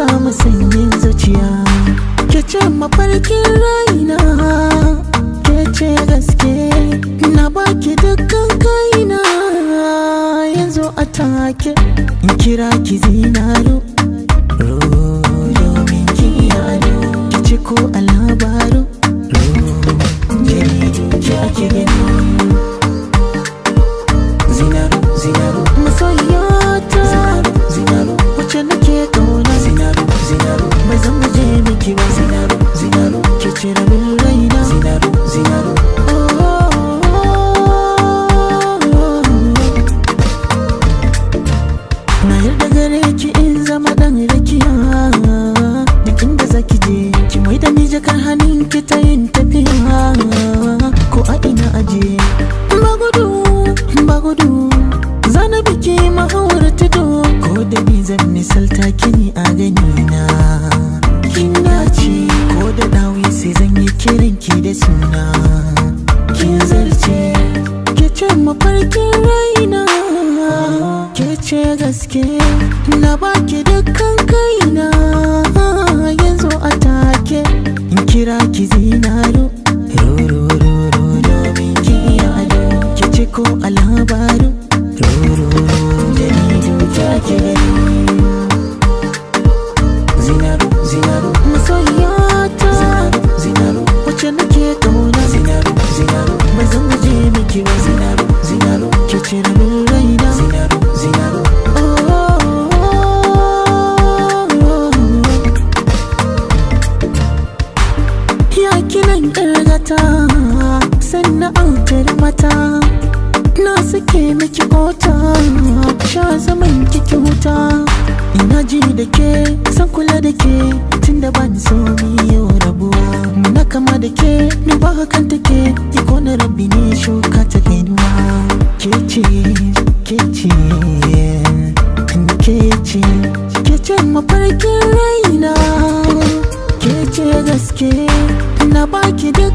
samu sanyin zuciya. Ke ce mafarkin raina, ke ce gaske, na baki dukkan kaina. Yanzu a take in kira ki zinaro, domin ki yado, ki ce ko a labaru, jaridu ki ake gani. Zinaro, zinaro, masoyiyata, zinaro, wacce nake kauna. Zinaro, zinaro, ba zan guje miki ba. Zinaro, zinaro, ke ce rabin raina. Zinaro, zinaro, na yarda gare ki in zama dan rakiya. Duk inda zaki je ki mai da ni jakar hannun ki ta yin tafiya. Ko a ina aje ba gudu, ba gudu, zana biki mahawar tudu. Ko da ni zan misalta kini a ganina, kin dace. Ko da dawi sai zan yi kiran ki da suna, kin zarce. Ke ce mafarkin raina, ke ce gaske, na baki dukkan kaina. Yanzu a take in kira ki zinaro, domin ki yado, ke ce ko a labaru, jaridu ki ake gani. Zinaro, zinaro, masoyiyata, zinaro, zinaro, wacce nake kauna. Zinaro, zinaro, ba zan guje miki ba. Zinaro, zinaro, ke ce rabin raina. Zinaro, zinaro, ya kinan ƙargata sannan autar mata. Na sake miki kota, sha zaman kiki huta. Ina ji da ke, san kula da ke, tunda ba ni so miyo rabuwa. Muna kama da ke, duba hakan take, iko na rabbi ne shuka ta gainuwa. Ke ce, ke ce, ke ce, ke ce mafarkin raina, ke ce gaske, na baki duk